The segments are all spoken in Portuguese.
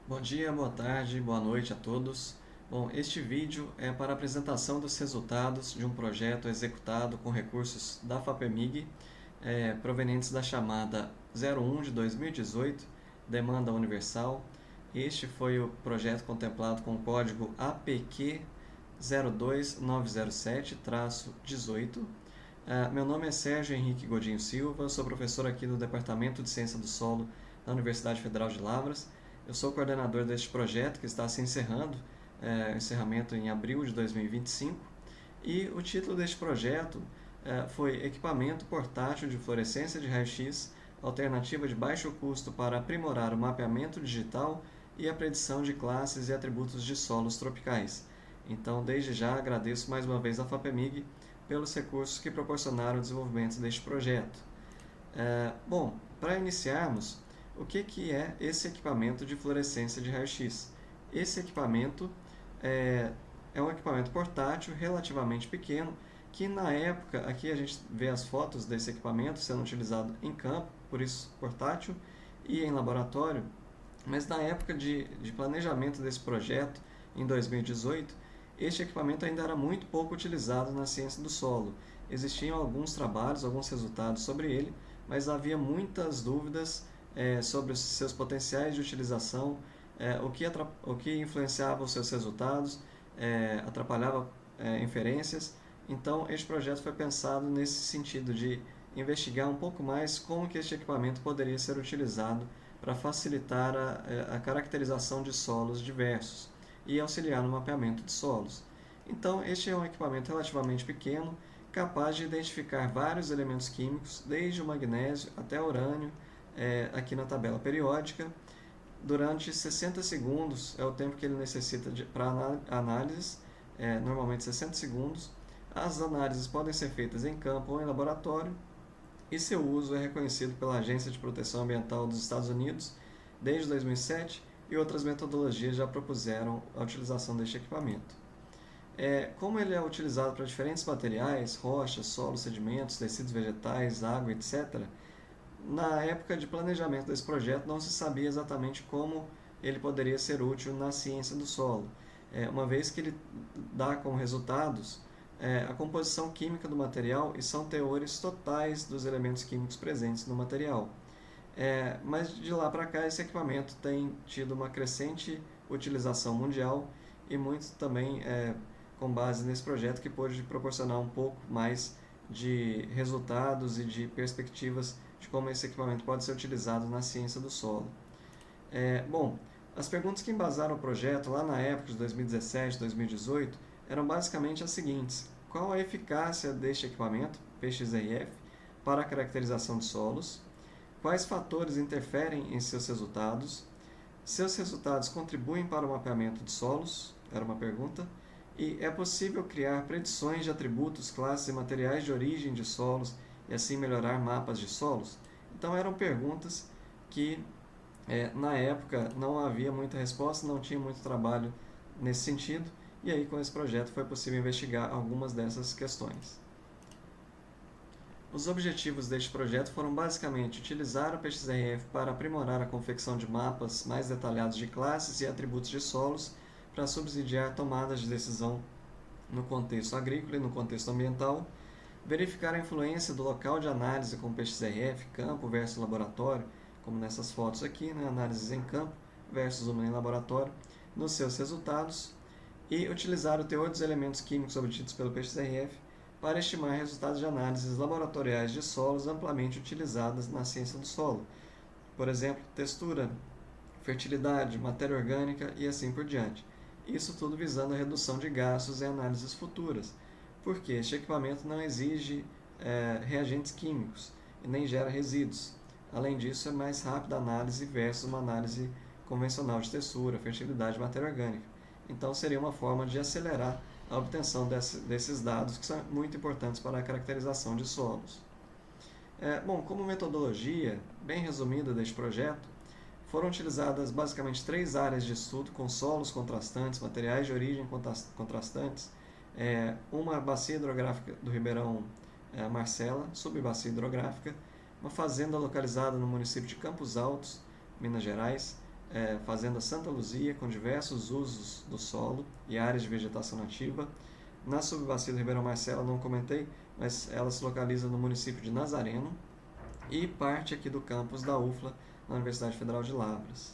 Bom dia, boa tarde, boa noite a todos. Bom, este vídeo é para a apresentação dos resultados de um projeto executado com recursos da FAPEMIG, provenientes da chamada 01 de 2018, Demanda Universal. Este foi o projeto contemplado com o código APQ 02907-18. Meu nome é Sérgio Henrique Godinho Silva, sou professor aqui do Departamento de Ciência do Solo da Universidade Federal de Lavras. Eu sou coordenador deste projeto que está se encerrando, encerramento em abril de 2025, e o título deste projeto foi Equipamento Portátil de Fluorescência de Raio-X, alternativa de baixo custo para aprimorar o mapeamento digital e a predição de classes e atributos de solos tropicais. Então, desde já, agradeço mais uma vez à FAPEMIG pelos recursos que proporcionaram o desenvolvimento deste projeto. Bom, para iniciarmos, o que é esse equipamento de fluorescência de raio-x? Esse equipamento é um equipamento portátil relativamente pequeno, que na época, aqui a gente vê as fotos desse equipamento sendo utilizado em campo, por isso portátil, e em laboratório, mas na época de planejamento desse projeto, em 2018, este equipamento ainda era muito pouco utilizado na ciência do solo. Existiam alguns trabalhos, alguns resultados sobre ele, mas havia muitas dúvidas sobre os seus potenciais de utilização, o que influenciava os seus resultados, atrapalhava inferências. Então, este projeto foi pensado nesse sentido de investigar um pouco mais como que este equipamento poderia ser utilizado para facilitar a caracterização de solos diversos e auxiliar no mapeamento de solos. Então, este é um equipamento relativamente pequeno, capaz de identificar vários elementos químicos, desde o magnésio até o urânio, aqui na tabela periódica. Durante 60 segundos é o tempo que ele necessita para análises, normalmente 60 segundos. As análises podem ser feitas em campo ou em laboratório, e seu uso é reconhecido pela Agência de Proteção Ambiental dos Estados Unidos desde 2007, e outras metodologias já propuseram a utilização deste equipamento. Como ele é utilizado para diferentes materiais, rochas, solos, sedimentos, tecidos vegetais, água, etc., na época de planejamento desse projeto não se sabia exatamente como ele poderia ser útil na ciência do solo, uma vez que ele dá como resultados a composição química do material e são teores totais dos elementos químicos presentes no material. Mas de lá para cá esse equipamento tem tido uma crescente utilização mundial, e muito também com base nesse projeto, que pôde proporcionar um pouco mais de resultados e de perspectivas de como esse equipamento pode ser utilizado na ciência do solo. Bom, as perguntas que embasaram o projeto lá na época de 2017, 2018, eram basicamente as seguintes: qual a eficácia deste equipamento, PXRF, para a caracterização de solos? Quais fatores interferem em seus resultados? Seus resultados contribuem para o mapeamento de solos? Era uma pergunta. E é possível criar predições de atributos, classes e materiais de origem de solos e assim melhorar mapas de solos? Então eram perguntas que na época não havia muita resposta, não tinha muito trabalho nesse sentido, e aí com esse projeto foi possível investigar algumas dessas questões. Os objetivos deste projeto foram basicamente utilizar o PXRF para aprimorar a confecção de mapas mais detalhados de classes e atributos de solos, para subsidiar tomadas de decisão no contexto agrícola e no contexto ambiental, verificar a influência do local de análise com PXRF, campo versus laboratório, como nessas fotos aqui, análises em campo versus uma em laboratório, nos seus resultados, e utilizar o teor dos elementos químicos obtidos pelo PXRF para estimar resultados de análises laboratoriais de solos amplamente utilizadas na ciência do solo, por exemplo, textura, fertilidade, matéria orgânica e assim por diante. Isso tudo visando a redução de gastos em análises futuras, porque este equipamento não exige reagentes químicos e nem gera resíduos. Além disso, é mais rápida a análise versus uma análise convencional de textura, fertilidade e matéria orgânica. Então, seria uma forma de acelerar a obtenção desses dados, que são muito importantes para a caracterização de solos. Bom, como metodologia, bem resumida deste projeto, foram utilizadas basicamente 3 áreas de estudo com solos contrastantes, materiais de origem contrastantes, uma bacia hidrográfica do Ribeirão Marcela, subbacia hidrográfica, uma fazenda localizada no município de Campos Altos, Minas Gerais, Fazenda Santa Luzia, com diversos usos do solo e áreas de vegetação nativa. Na subbacia do Ribeirão Marcela, não comentei, mas ela se localiza no município de Nazareno e parte aqui do campus da UFLA, na Universidade Federal de Lavras,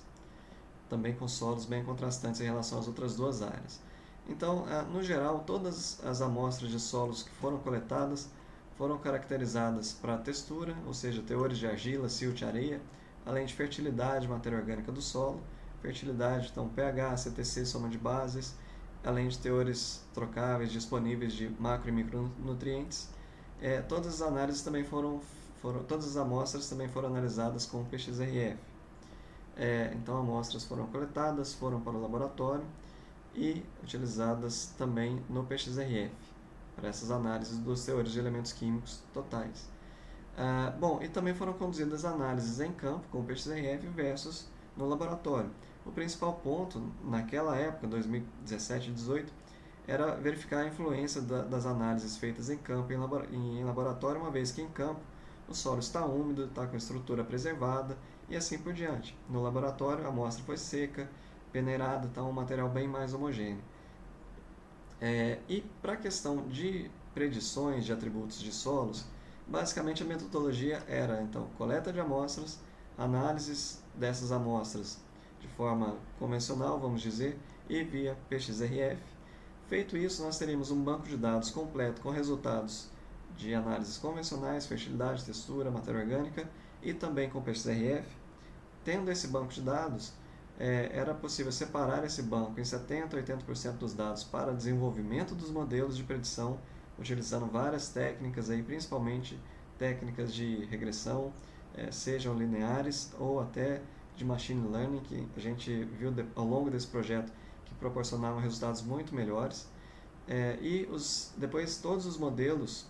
também com solos bem contrastantes em relação às outras duas áreas. Então, no geral, todas as amostras de solos que foram coletadas foram caracterizadas para textura, ou seja, teores de argila, silt e areia, além de fertilidade, matéria orgânica do solo, fertilidade, então pH, CTC, soma de bases, além de teores trocáveis disponíveis de macro e micronutrientes. Todas as análises também todas as amostras também foram analisadas com o PXRF. Então, amostras foram coletadas, foram para o laboratório e utilizadas também no PXRF, para essas análises dos teores de elementos químicos totais. E também foram conduzidas análises em campo com o PXRF versus no laboratório. O principal ponto, naquela época, 2017 e 2018, era verificar a influência das análises feitas em campo e em laboratório, uma vez que em campo o solo está úmido, está com a estrutura preservada e assim por diante. No laboratório, a amostra foi seca, peneirada, então um material bem mais homogêneo. E para a questão de predições de atributos de solos, basicamente a metodologia era, então, coleta de amostras, análises dessas amostras de forma convencional, vamos dizer, e via PXRF. Feito isso, nós teríamos um banco de dados completo com resultados de análises convencionais, fertilidade, textura, matéria orgânica e também com PXRF. Tendo esse banco de dados, era possível separar esse banco em 70% a 80% dos dados para desenvolvimento dos modelos de predição, utilizando várias técnicas, principalmente técnicas de regressão, sejam lineares ou até de machine learning, que a gente viu ao longo desse projeto que proporcionavam resultados muito melhores. Depois todos os modelos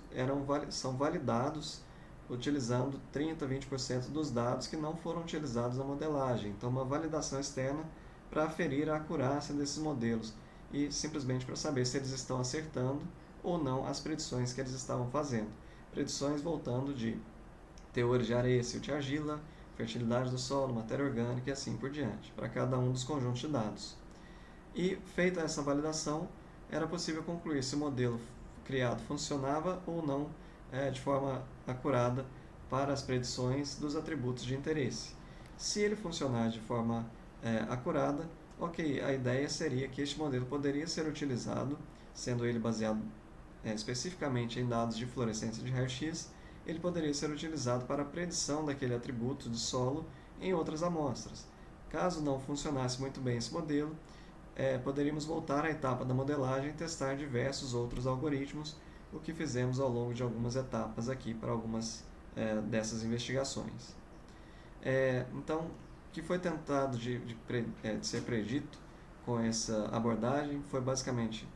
são validados utilizando 30% a 20% dos dados que não foram utilizados na modelagem. Então, uma validação externa para aferir a acurácia desses modelos e simplesmente para saber se eles estão acertando ou não as predições que eles estavam fazendo. Predições voltando de teores de areia, silt e argila, fertilidade do solo, matéria orgânica e assim por diante, para cada um dos conjuntos de dados. E, feita essa validação, era possível concluir se o modelo criado funcionava ou não de forma acurada para as predições dos atributos de interesse. Se ele funcionar de forma acurada, a ideia seria que este modelo poderia ser utilizado, sendo ele baseado especificamente em dados de fluorescência de raio-x, ele poderia ser utilizado para a predição daquele atributo de solo em outras amostras. Caso não funcionasse muito bem esse modelo, poderíamos voltar à etapa da modelagem e testar diversos outros algoritmos, o que fizemos ao longo de algumas etapas aqui para algumas dessas investigações. Então, o que foi tentado de ser predito com essa abordagem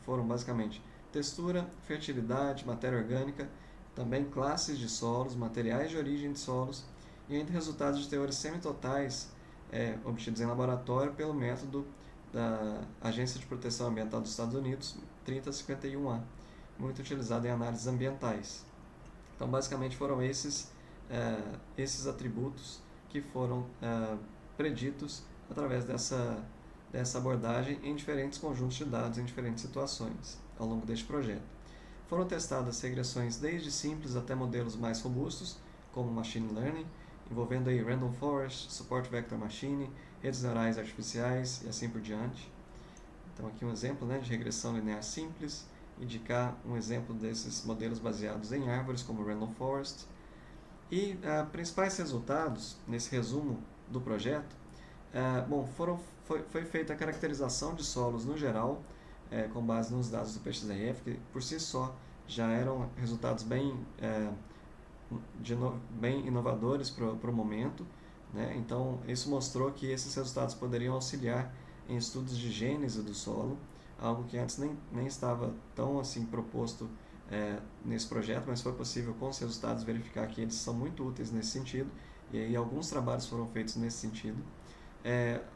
foram basicamente textura, fertilidade, matéria orgânica, também classes de solos, materiais de origem de solos e ainda resultados de teores semitotais obtidos em laboratório pelo método da Agência de Proteção Ambiental dos Estados Unidos, 3051A, muito utilizado em análises ambientais. Então, basicamente, foram esses atributos que foram preditos através dessa abordagem em diferentes conjuntos de dados, em diferentes situações, ao longo deste projeto. Foram testadas regressões desde simples até modelos mais robustos, como Machine Learning, envolvendo aí Random Forest, Support Vector Machine, redes neurais artificiais e assim por diante. Então, aqui um exemplo de regressão linear simples, indicar um exemplo desses modelos baseados em árvores, como Random Forest. E principais resultados, nesse resumo do projeto, foi feita a caracterização de solos no geral, com base nos dados do PXRF, que por si só já eram resultados bem inovadores para o momento. Então, isso mostrou que esses resultados poderiam auxiliar em estudos de gênese do solo, algo que antes nem estava tão assim proposto nesse projeto, mas foi possível com os resultados verificar que eles são muito úteis nesse sentido, e aí alguns trabalhos foram feitos nesse sentido.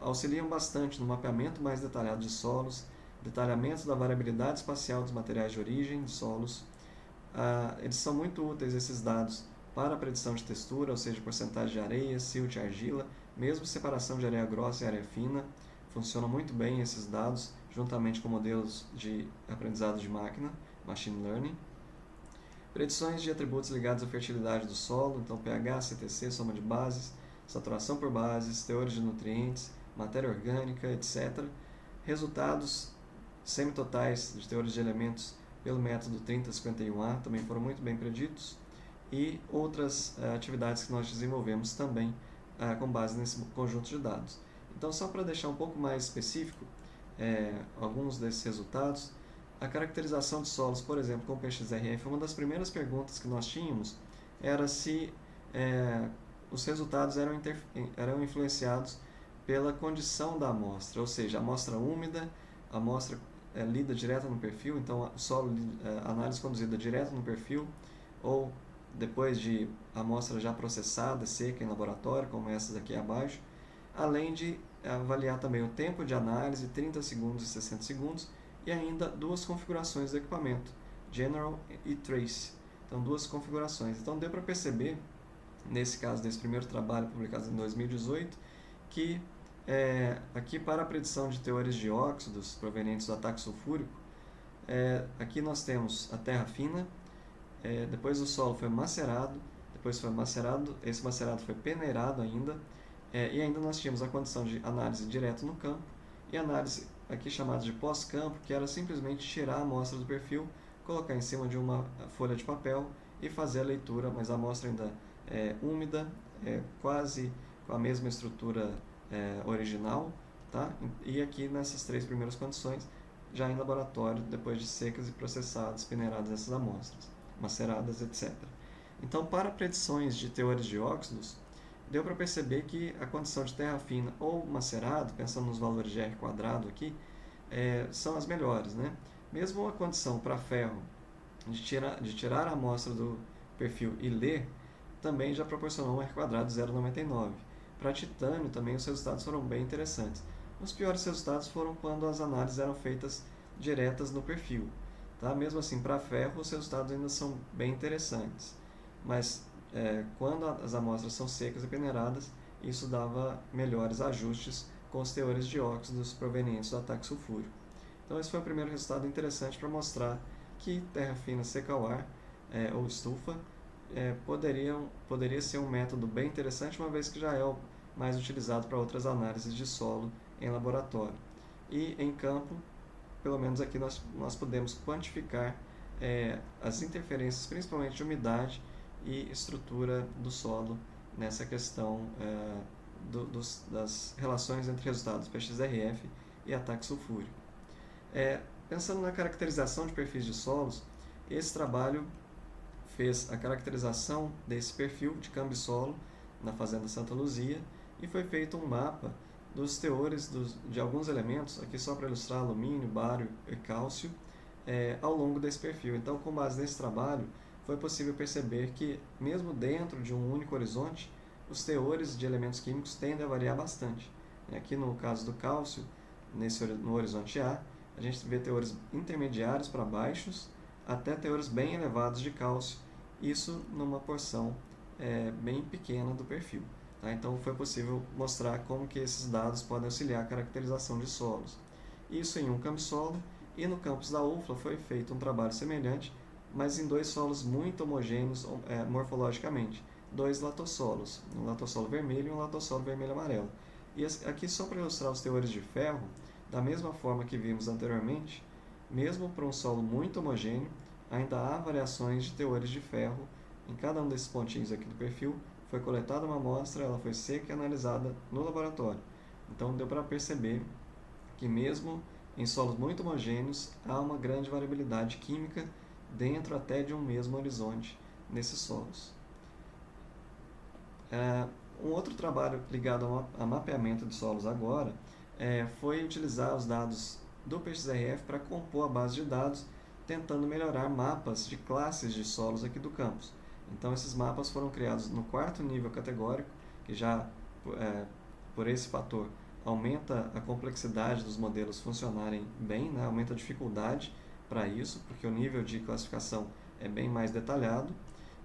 Auxiliam bastante no mapeamento mais detalhado de solos, detalhamento da variabilidade espacial dos materiais de origem de solos. Eles são muito úteis, esses dados, para a predição de textura, ou seja, porcentagem de areia, silt e argila, mesmo separação de areia grossa e areia fina, funcionam muito bem esses dados, juntamente com modelos de aprendizado de máquina, Machine Learning. Predições de atributos ligados à fertilidade do solo, então pH, CTC, soma de bases, saturação por bases, teores de nutrientes, matéria orgânica, etc. Resultados semitotais de teores de elementos pelo método 3051A também foram muito bem preditos, e outras atividades que nós desenvolvemos também com base nesse conjunto de dados. Então, só para deixar um pouco mais específico alguns desses resultados, a caracterização de solos, por exemplo, com PXRF, uma das primeiras perguntas que nós tínhamos era se os resultados eram influenciados pela condição da amostra, ou seja, amostra úmida, amostra lida direto no perfil, então solo análise conduzida direto no perfil, ou depois de amostra já processada, seca em laboratório, como essas aqui abaixo, além de avaliar também o tempo de análise, 30 segundos e 60 segundos, e ainda duas configurações do equipamento, General e Trace. Então, duas configurações. Então, deu para perceber, nesse caso desse primeiro trabalho publicado em 2018, que aqui para a predição de teores de óxidos provenientes do ataque sulfúrico, aqui nós temos a terra fina, depois o solo foi macerado, esse macerado foi peneirado ainda, e ainda nós tínhamos a condição de análise direto no campo e análise aqui chamada de pós-campo, que era simplesmente tirar a amostra do perfil, colocar em cima de uma folha de papel e fazer a leitura, mas a amostra ainda úmida, quase com a mesma estrutura original, tá? E aqui nessas três primeiras condições, já em laboratório, depois de secas e processadas, peneiradas essas amostras, maceradas, etc. Então, para predições de teores de óxidos, deu para perceber que a condição de terra fina ou macerado, pensando nos valores de R quadrado aqui, são as melhores, né? Mesmo a condição para ferro de tirar a amostra do perfil e ler, também já proporcionou um R quadrado de 0,99. Para titânio também os resultados foram bem interessantes. Os piores resultados foram quando as análises eram feitas diretas no perfil. Tá? Mesmo assim, para ferro os resultados ainda são bem interessantes. Mas quando as amostras são secas e peneiradas, isso dava melhores ajustes com os teores de óxidos provenientes do ataque sulfúrico. Então esse foi o primeiro resultado interessante para mostrar que terra fina seca ao ar, ou estufa, poderia ser um método bem interessante, uma vez que já é o mais utilizado para outras análises de solo em laboratório. E em campo, pelo menos aqui nós podemos quantificar as interferências, principalmente de umidade e estrutura do solo nessa questão das relações entre resultados PXRF e ataque sulfúrico. Pensando na caracterização de perfis de solos, esse trabalho fez a caracterização desse perfil de câmbio solo na Fazenda Santa Luzia e foi feito um mapa dos teores de alguns elementos, aqui só para ilustrar alumínio, bário e cálcio, ao longo desse perfil. Então, com base nesse trabalho, foi possível perceber que, mesmo dentro de um único horizonte, os teores de elementos químicos tendem a variar bastante. Aqui no caso do cálcio, no horizonte A, a gente vê teores intermediários para baixos, até teores bem elevados de cálcio, isso numa porção bem pequena do perfil. Tá? Então foi possível mostrar como que esses dados podem auxiliar a caracterização de solos. Isso em um campsolo, e no campus da UFLA foi feito um trabalho semelhante, mas em dois solos muito homogêneos morfologicamente, dois latossolos, um latossolo vermelho e um latossolo vermelho-amarelo. E aqui só para ilustrar os teores de ferro, da mesma forma que vimos anteriormente, mesmo para um solo muito homogêneo, ainda há variações de teores de ferro em cada um desses pontinhos aqui do perfil. Foi coletada uma amostra, ela foi seca e analisada no laboratório. Então deu para perceber que mesmo em solos muito homogêneos, há uma grande variabilidade química dentro até de um mesmo horizonte nesses solos. Um outro trabalho ligado a mapeamento de solos agora foi utilizar os dados do PXRF para compor a base de dados, tentando melhorar mapas de classes de solos aqui do campus. Então esses mapas foram criados no 4º nível categórico, que já por esse fator aumenta a complexidade dos modelos funcionarem bem, né? Aumenta a dificuldade para isso, porque o nível de classificação é bem mais detalhado,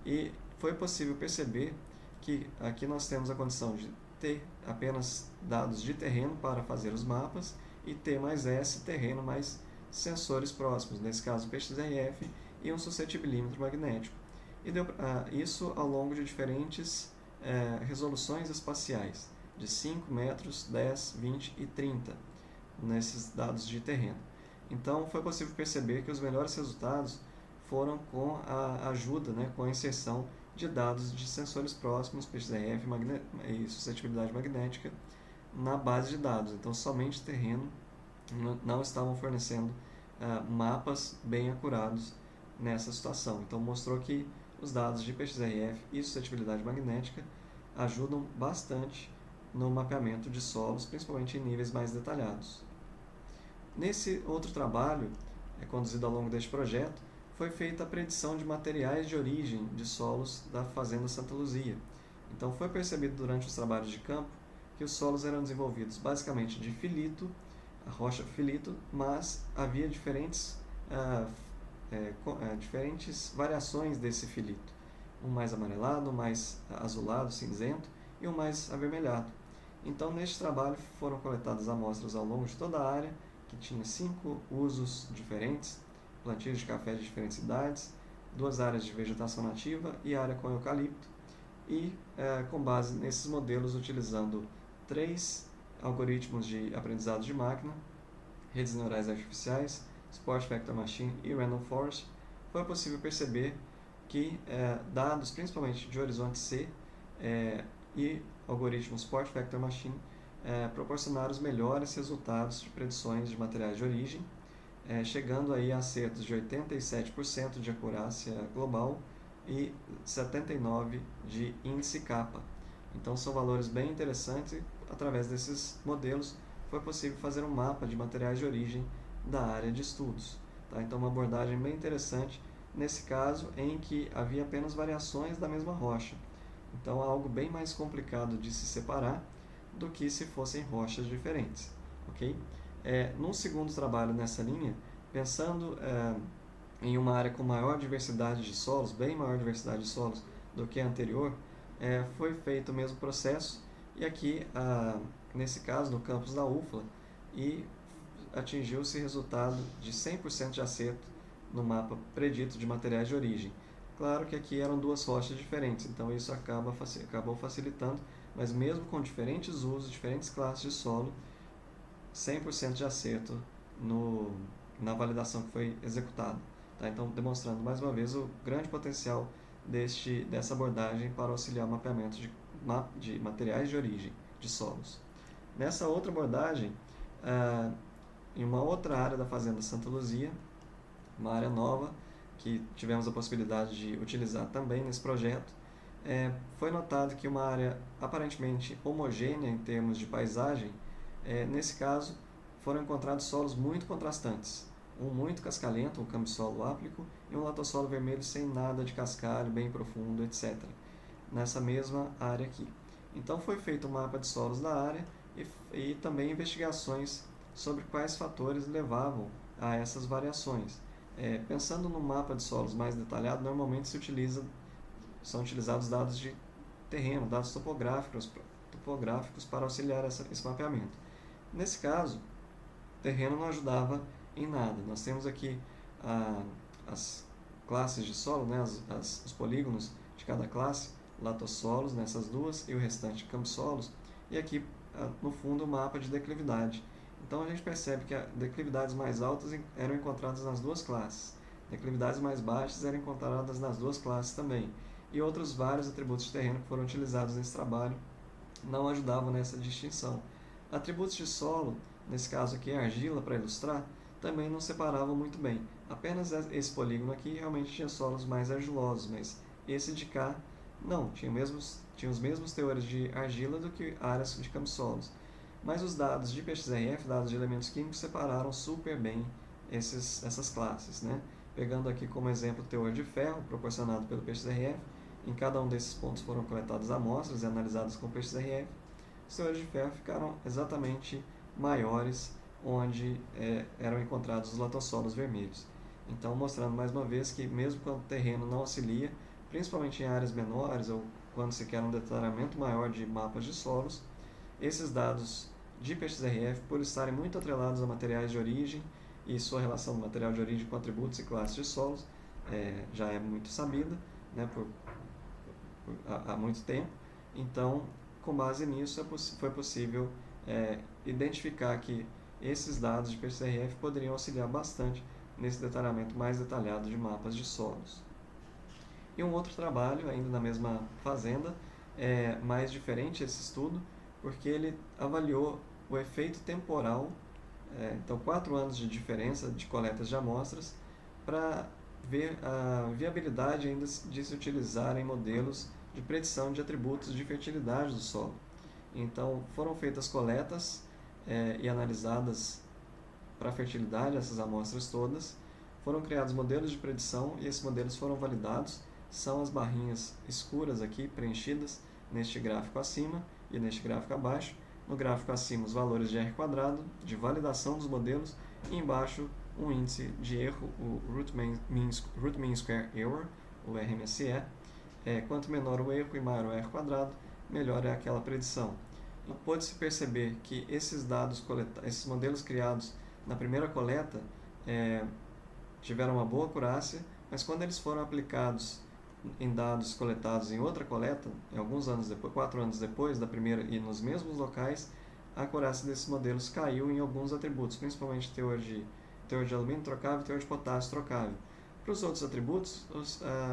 e foi possível perceber que aqui nós temos a condição de T, apenas dados de terreno para fazer os mapas, e T mais S, terreno mais sensores próximos, nesse caso PXRF e um suscetibilímetro magnético. E deu isso ao longo de diferentes resoluções espaciais, de 5 metros, 10, 20 e 30, nesses dados de terreno. Então foi possível perceber que os melhores resultados foram com a ajuda, com a inserção de dados de sensores próximos, PXRF e suscetibilidade magnética, na base de dados. Então somente terreno não estavam fornecendo mapas bem acurados nessa situação. Então mostrou que os dados de PXRF e suscetibilidade magnética ajudam bastante no mapeamento de solos, principalmente em níveis mais detalhados. Nesse outro trabalho, conduzido ao longo deste projeto, foi feita a predição de materiais de origem de solos da Fazenda Santa Luzia. Então foi percebido durante os trabalhos de campo que os solos eram desenvolvidos basicamente de filito, a rocha filito, mas havia diferentes variações desse filito. Um mais amarelado, um mais azulado, cinzento e um mais avermelhado. Então, neste trabalho foram coletadas amostras ao longo de toda a área, que tinha 5 usos diferentes, plantios de café de diferentes idades, 2 áreas de vegetação nativa e área com eucalipto, e com base nesses modelos, utilizando 3 algoritmos de aprendizado de máquina, redes neurais artificiais, Sport Vector Machine e Random Forest, foi possível perceber que dados principalmente de horizonte C e algoritmos Sport Vector Machine proporcionaram os melhores resultados de predições de materiais de origem, chegando aí a acertos de 87% de acurácia global e 79% de índice kappa. Então são valores bem interessantes e através desses modelos foi possível fazer um mapa de materiais de origem da área de estudos. Tá? Então uma abordagem bem interessante nesse caso em que havia apenas variações da mesma rocha. Então é algo bem mais complicado de se separar do que se fossem rochas diferentes. Okay? Num segundo trabalho nessa linha, pensando em uma área com maior diversidade de solos, bem maior diversidade de solos do que a anterior, foi feito o mesmo processo, e aqui, nesse caso, no campus da UFLA, e atingiu-se resultado de 100% de acerto no mapa predito de materiais de origem. Claro que aqui eram 2 rochas diferentes, então isso acabou facilitando, mas mesmo com diferentes usos, diferentes classes de solo, 100% de acerto na validação que foi executada. Tá? Então, demonstrando mais uma vez o grande potencial dessa abordagem para auxiliar o mapeamento de materiais de origem de solos. Nessa outra abordagem, em uma outra área da Fazenda Santa Luzia, uma área nova que tivemos a possibilidade de utilizar também nesse projeto, foi notado que uma área aparentemente homogênea em termos de paisagem, nesse caso foram encontrados solos muito contrastantes, um muito cascalento, um cambissolo áplico, e um latossolo vermelho sem nada de cascalho, bem profundo, etc. Nessa mesma área aqui. Então foi feito um mapa de solos da área e também investigações sobre quais fatores levavam a essas variações. Pensando no mapa de solos mais detalhado, normalmente são utilizados dados de terreno, dados topográficos para auxiliar esse mapeamento. Nesse caso, o terreno não ajudava em nada. Nós temos aqui as classes de solo, os polígonos de cada classe, latossolos nessas duas e o restante cambissolos, e aqui no fundo o mapa de declividade. Então a gente percebe que declividades mais altas eram encontradas nas 2 classes, declividades mais baixas eram encontradas nas 2 classes também, e outros vários atributos de terreno que foram utilizados nesse trabalho não ajudavam nessa distinção. Atributos de solo, nesse caso aqui a argila para ilustrar, também não separavam muito bem. Apenas esse polígono aqui realmente tinha solos mais argilosos, mas esse de cá não, tinha os mesmos teores de argila do que áreas de cambissolos. Mas os dados de PXRF, dados de elementos químicos, separaram super bem essas classes. Pegando aqui como exemplo o teor de ferro, proporcionado pelo PXRF, em cada um desses pontos foram coletadas amostras e analisadas com PXRF. Os teores de ferro ficaram exatamente maiores onde eram encontrados os latossolos vermelhos. Então, mostrando mais uma vez que mesmo quando o terreno não auxilia, principalmente em áreas menores ou quando se quer um detalhamento maior de mapas de solos. Esses dados de PXRF, por estarem muito atrelados a materiais de origem e sua relação do material de origem com atributos e classes de solos, já é muito sabida, né, há muito tempo. Então, com base nisso, foi possível identificar que esses dados de PXRF poderiam auxiliar bastante nesse detalhamento mais detalhado de mapas de solos. E um outro trabalho, ainda na mesma fazenda, mais diferente esse estudo, porque ele avaliou o efeito temporal, então 4 anos de diferença de coletas de amostras, para ver a viabilidade ainda de se utilizarem modelos de predição de atributos de fertilidade do solo. Então foram feitas coletas e analisadas para a fertilidade essas amostras todas, foram criados modelos de predição e esses modelos foram validados, são as barrinhas escuras aqui preenchidas neste gráfico acima e neste gráfico abaixo. No gráfico acima os valores de R², de validação dos modelos, e embaixo um índice de erro, o Root Mean Square Error, o RMSE. Quanto menor o erro e maior o R², melhor é aquela predição. E pode-se perceber que esses esses modelos criados na primeira coleta tiveram uma boa acurácia, mas quando eles foram aplicados em dados coletados em outra coleta, alguns anos depois, 4 anos depois da primeira e nos mesmos locais, a acurácia desses modelos caiu em alguns atributos, principalmente teor de alumínio trocável e teor de potássio trocável. Para os outros atributos,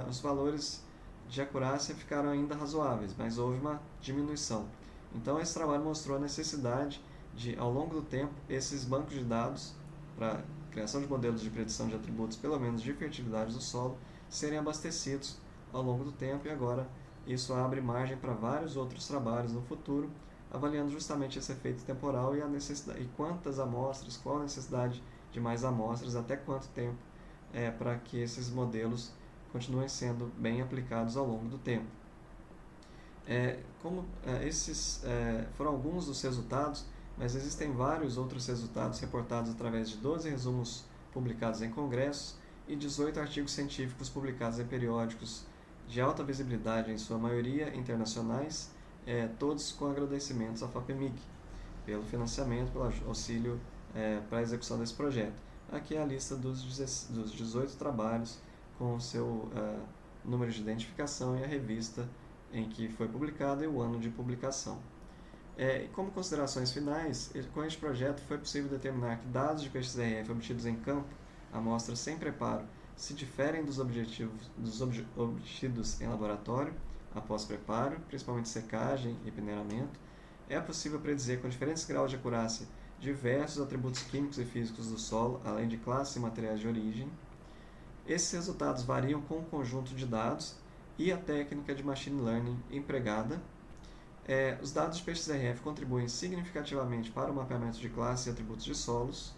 os valores de acurácia ficaram ainda razoáveis, mas houve uma diminuição. Então, esse trabalho mostrou a necessidade de, ao longo do tempo, esses bancos de dados para criação de modelos de predição de atributos, pelo menos de fertilidade do solo, serem abastecidos ao longo do tempo, e agora isso abre margem para vários outros trabalhos no futuro, avaliando justamente esse efeito temporal e a necessidade, e quantas amostras, qual a necessidade de mais amostras, até quanto tempo, para que esses modelos continuem sendo bem aplicados ao longo do tempo. Esses foram alguns dos resultados, mas existem vários outros resultados reportados através de 12 resumos publicados em congressos e 18 artigos científicos publicados em periódicos de alta visibilidade, em sua maioria internacionais, todos com agradecimentos à FAPEMIG pelo financiamento, pelo auxílio para a execução desse projeto. Aqui é a lista dos 18 trabalhos com o seu número de identificação e a revista em que foi publicado e o ano de publicação. Como considerações finais, com este projeto foi possível determinar que dados de PXRF obtidos em campo, amostras sem preparo, se diferem dos obtidos em laboratório, após preparo, principalmente secagem e peneiramento. É possível predizer com diferentes graus de acurácia diversos atributos químicos e físicos do solo, além de classes e materiais de origem. Esses resultados variam com o conjunto de dados e a técnica de machine learning empregada. Os dados de PXRF contribuem significativamente para o mapeamento de classes e atributos de solos.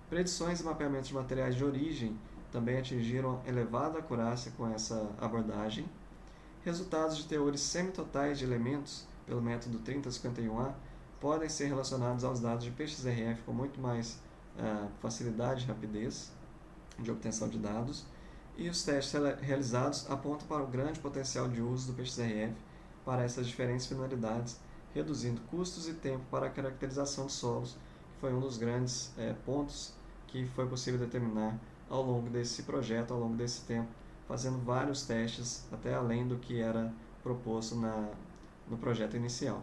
Predições e mapeamentos de materiais de origem também atingiram elevada acurácia com essa abordagem. Resultados de teores semitotais de elementos, pelo método 3051A, podem ser relacionados aos dados de PXRF com muito mais facilidade e rapidez de obtenção de dados. E os testes realizados apontam para o grande potencial de uso do PXRF para essas diferentes finalidades, reduzindo custos e tempo para a caracterização de solos, que foi um dos grandes pontos que foi possível determinar ao longo desse projeto, ao longo desse tempo, fazendo vários testes, até além do que era proposto no projeto inicial.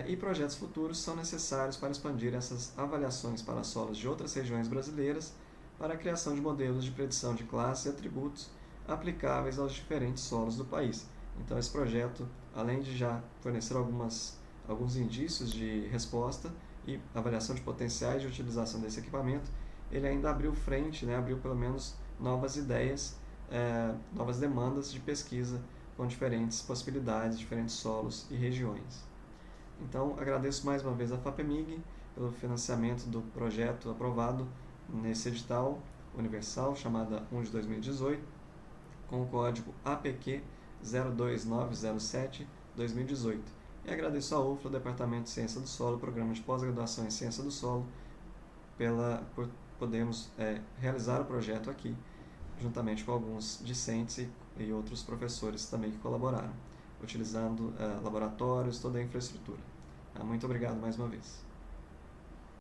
E projetos futuros são necessários para expandir essas avaliações para solos de outras regiões brasileiras, para a criação de modelos de predição de classes e atributos aplicáveis aos diferentes solos do país. Então, esse projeto, além de já fornecer alguns indícios de resposta e avaliação de potenciais de utilização desse equipamento, ele ainda abriu frente, abriu pelo menos novas ideias, novas demandas de pesquisa com diferentes possibilidades, diferentes solos e regiões. Então, agradeço mais uma vez a FAPEMIG pelo financiamento do projeto aprovado nesse edital universal, chamada 1 de 2018, com o código APQ 02907-2018. E agradeço à UFLA, Departamento de Ciência do Solo, Programa de Pós-Graduação em Ciência do Solo, por podermos realizar o projeto aqui, juntamente com alguns discentes e outros professores também que colaboraram. utilizando laboratórios, toda a infraestrutura. Muito obrigado mais uma vez.